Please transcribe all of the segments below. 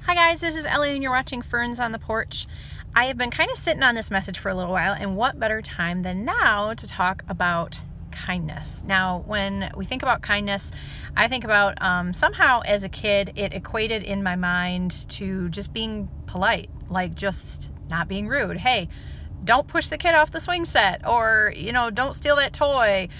Hi guys, this is Ellie and you're watching Ferns on the Porch. I have been kind of sitting on this message for a little while, and what better time than now to talk about kindness. Now, when we think about kindness, I think about somehow as a kid, it equated in my mind to just being polite, like just not being rude. Hey, don't push the kid off the swing set, or, don't steal that toy.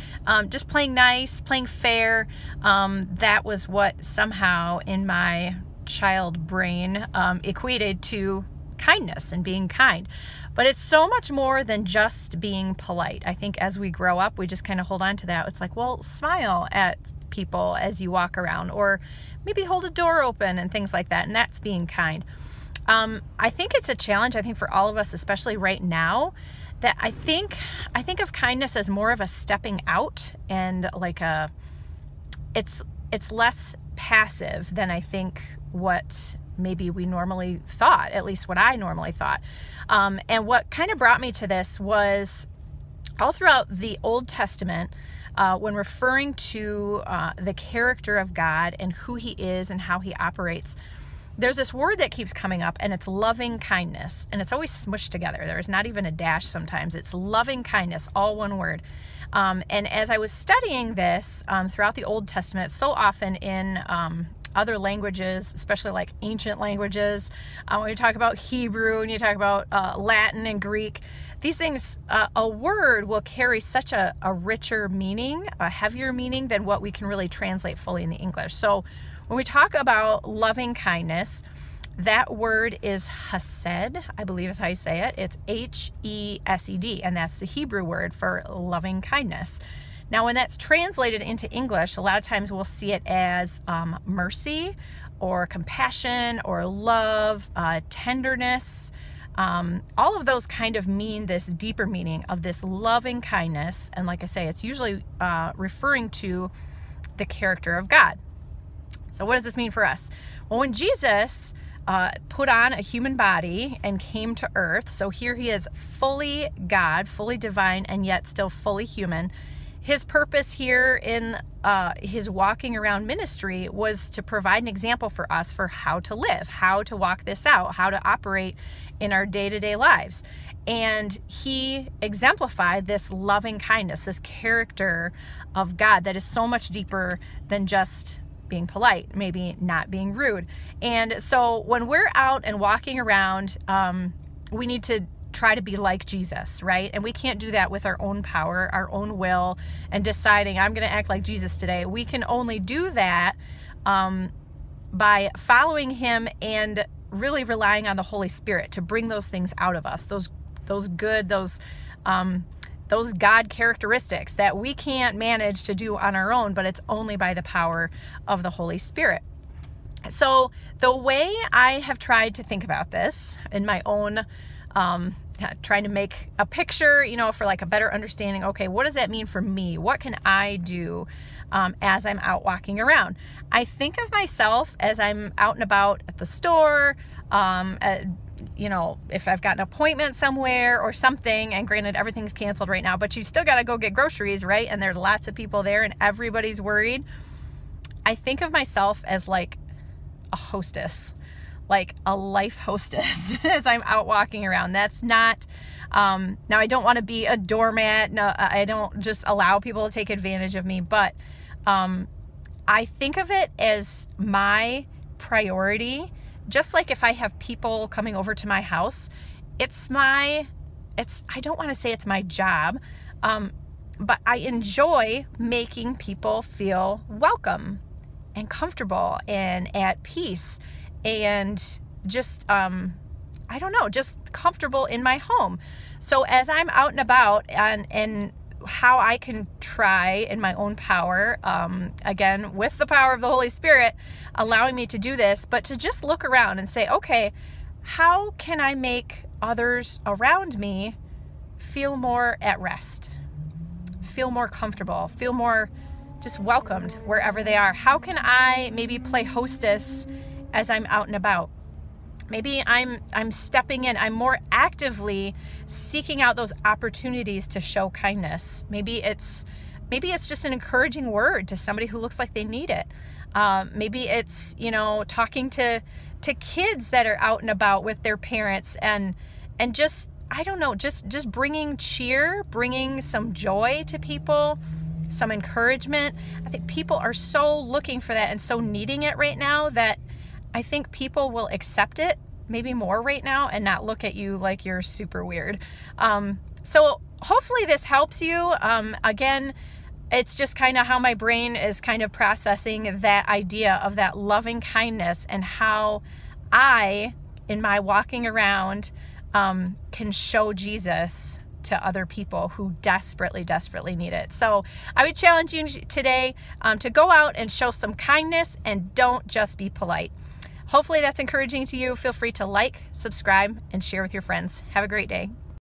Just playing nice, playing fair. That was what somehow in my child brain equated to kindness and being kind. But it's so much more than just being polite. I think as we grow up, we just kind of hold on to that. It's like, well, smile at people as you walk around, or maybe hold a door open and things like that. And that's being kind. I think it's a challenge, I think, for all of us, especially right now, that I think of kindness as more of a stepping out, and like it's less passive than I think what maybe we normally thought, at least what I normally thought. And what kind of brought me to this was all throughout the Old Testament, when referring to the character of God and who he is and how he operates, there's this word that keeps coming up, and it's loving kindness. And it's always smushed together. There's not even a dash sometimes. It's loving kindness, all one word. And as I was studying this throughout the Old Testament, so often in other languages, especially like ancient languages, when you talk about Hebrew and you talk about Latin and Greek, these things, a word will carry such a richer meaning, a heavier meaning than what we can really translate fully in the English. So when we talk about loving kindness, that word is hesed, I believe is how you say it. It's H-E-S-E-D, and that's the Hebrew word for loving kindness. Now, when that's translated into English, a lot of times we'll see it as mercy or compassion or love, tenderness. All of those kind of mean this deeper meaning of this loving kindness. And like I say, it's usually referring to the character of God. So what does this mean for us? Well, when Jesus put on a human body and came to earth, so here he is fully God, fully divine, and yet still fully human. His purpose here in his walking around ministry was to provide an example for us for how to live, how to walk this out, how to operate in our day-to-day lives. And he exemplified this loving kindness, this character of God that is so much deeper than just being polite, maybe not being rude. And so when we're out and walking around, we need to try to be like Jesus, right? And we can't do that with our own power, our own will, and deciding I'm going to act like Jesus today. We can only do that by following him and really relying on the Holy Spirit to bring those things out of us, those God characteristics that we can't manage to do on our own, but it's only by the power of the Holy Spirit. So the way I have tried to think about this in my own trying to make a picture, for like a better understanding. Okay, what does that mean for me? What can I do as I'm out walking around? I think of myself as I'm out and about at the store, if I've got an appointment somewhere or something, and granted everything's canceled right now, but you still got to go get groceries, right? And there's lots of people there and everybody's worried. I think of myself as like a hostess, like a life hostess as I'm out walking around. That's not, now I don't want to be a doormat. No, I don't just allow people to take advantage of me, but I think of it as my priority. Just like if I have people coming over to my house, I don't want to say it's my job, but I enjoy making people feel welcome and comfortable and at peace and just, just comfortable in my home. So as I'm out and about and how I can try in my own power, again, with the power of the Holy Spirit, allowing me to do this, but to just look around and say, okay, how can I make others around me feel more at rest, feel more comfortable, feel more just welcomed wherever they are? How can I maybe play hostess as I'm out and about? Maybe I'm stepping in, I'm more actively seeking out those opportunities to show kindness. Maybe it's just an encouraging word to somebody who looks like they need it. Maybe it's, talking to to kids that are out and about with their parents, and just, I don't know, just bringing cheer, bringing some joy to people, some encouragement. I think people are so looking for that and so needing it right now that I think people will accept it maybe more right now and not look at you like you're super weird. So hopefully this helps you. Again, it's just kind of how my brain is kind of processing that idea of that loving kindness, and how I, in my walking around, can show Jesus to other people who desperately need it. So I would challenge you today to go out and show some kindness, and don't just be polite. Hopefully that's encouraging to you. Feel free to like, subscribe, and share with your friends. Have a great day.